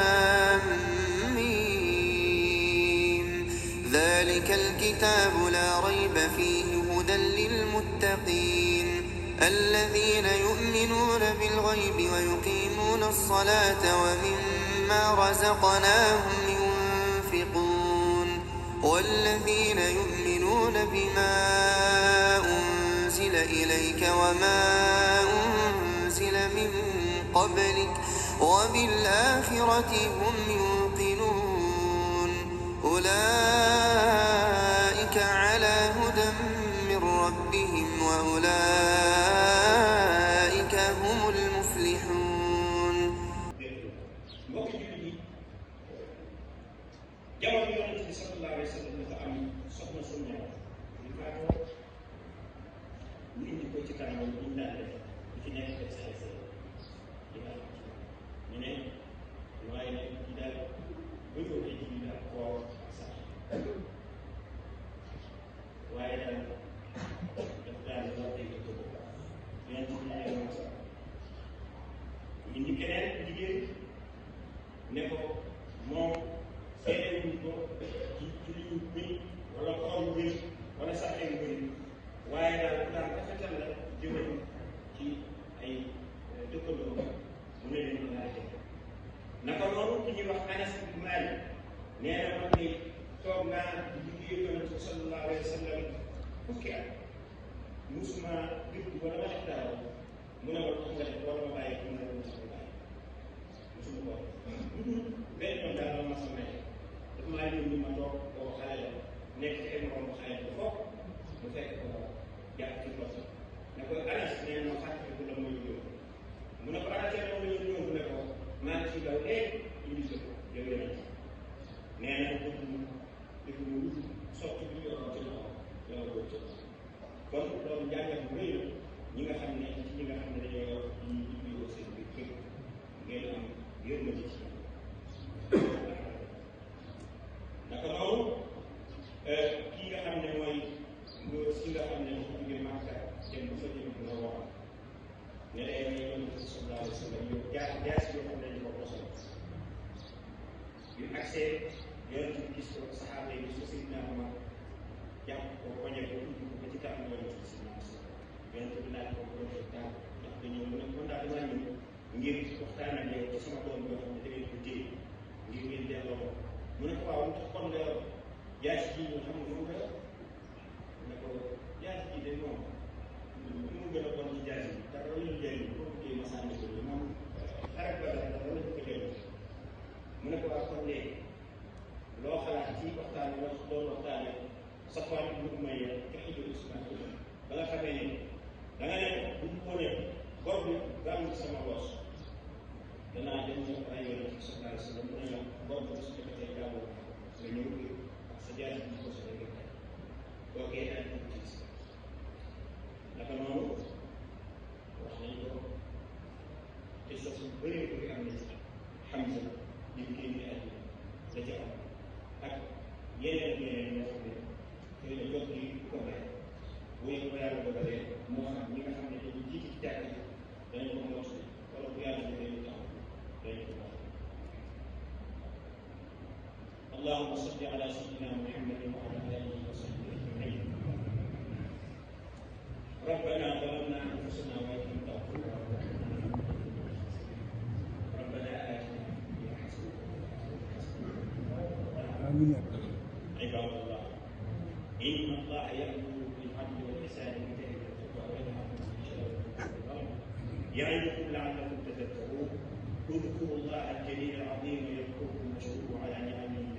لام ميم ذلك الكتاب لا ريب فيه هدى للمتقين الذين يؤمنون بالغيب ويقيمون الصلاة ومما رزقناهم ينفقون والذين يؤمنون بما أنزل إليك وما أنزل من قبلك وبالآخرة هم يوقنون أولئك على هدى من ربهم وأولئك هم المفلحون. jamono yonent bi sallallahu alayhi wa sallam dafa am soxna su ñëw ñu faatoo ñu indi ko ci kanam ñu daan def ñu ci nekk def say say di nga xam ñu ne waaye nag ci daal bu ñu koy ji daal koor sax waaye daal daf daal war day ko yonent bi ne moom sax indi keneen jigéen ne ko moom seede wuñ ko ci li ñu bëri wala xool yu bëri wala sax ay yu bëri waaye daal ku daan rafetal la jëmale ci ay dëkkandoo mu ne leen mën a def naka noonu ki ñuy wax Anas ibn Malik nee na man ni toog naa di liggéey Yonent bi sallallahu alayhi wa sallam fukki at musuma dégg wala ma def dara mu ne ma tax nga def wala ma bàyyi mu ne ma tax nga bàyyi musuma ko benn yoon daal ma sama maa ngi leen ma toog boo xale la nekk ci ay moroom xale ba foofu mu fekk ko jàpp ci poche ne ko Anas nee na ma fàttaliku la mooy ñëw mu ne ko Anas nee na ma ñëw mu ne ko maa ngi ci daw indi sa ko yow yonent nee na ko dëgg mu wut sotti bi yoroon ci loxo yow boobu ci kon loolu njàngat bu rëy la ñi nga xam ne ci ñi nga xam ne dañoo yor ñi liggéeyoo seen biir kër ngeen am yërmande ci naka noonu kii nga xam ne mooy ngóor si nga xam ne dafa jóge Màkka dem bu fa jëm dina war ne day may Yonent bi sallallahu alayhi wa sallam yow jaas yoo xam ne dañu ko posal yu accès Yonent bi gis ko saxaaba yi gis ko Seydina Umar jàpp ko poñe ko indi ko ba ci kanam Yonent bi sallallahu alayhi wa sallam Yonent bi laaj ko ko doon taal ndax dañoo mu ne man daal damaa ñëw ngir waxtaan ak yow ci sama doom yoo xam ne da ngeen ko téye ngir ngeen delloo mu ne ko waaw lu tax kon nga jaasi ji ñu xam nga fu mu gën a ne ko jaasi ji de moom mu gën a bon ci jaasi bi dara la ñu jëriñ ko kii ma sànni ko moom xarit ba dara dara la ñu ko jëriñ mu ne ko waaw kon léegi loo xalaat ci waxtaan bi wax doon waxtaane sa fan bu ko may ca xijul islam ba nga xamee ne da nga ne bu ñu ko ne bor bi gàmm sama boos danaa dem ñu ay Yonent bi sallallahu alayhi wa sallam mu ne la bor bi su fekkee jàlloo nga ñëw ak sa jaasi bi ko sa dëgg kookee daal di ci gis naka noonu wax nañ ko te sa su bëree bëri am na ci Hamza di génne àddina la ca am ak yeneen yeneen ñoo xam ne xëy na jot gi ko may bu ko yàlla dogalee moo xam ñi nga xam ne dañu jiitu ci jàkk ji dañu ko mos wala bu yàlla dañu taxaw dañu ko wax اللهم صل على سيدنا محمد وعلى اله وصحبه اجمعين ربنا ظلمنا انفسنا وان لم تغفر لنا ربنا اتنا في الدنيا حسنه عباد الله ان الله يامر بالعدل والاحسان وايتاء ذي القربى وينهى عن الفحشاء والمنكر يعظكم لعلكم تذكرون اذكروا الله الجليل العظيم يذكركم واشكروه على نعمه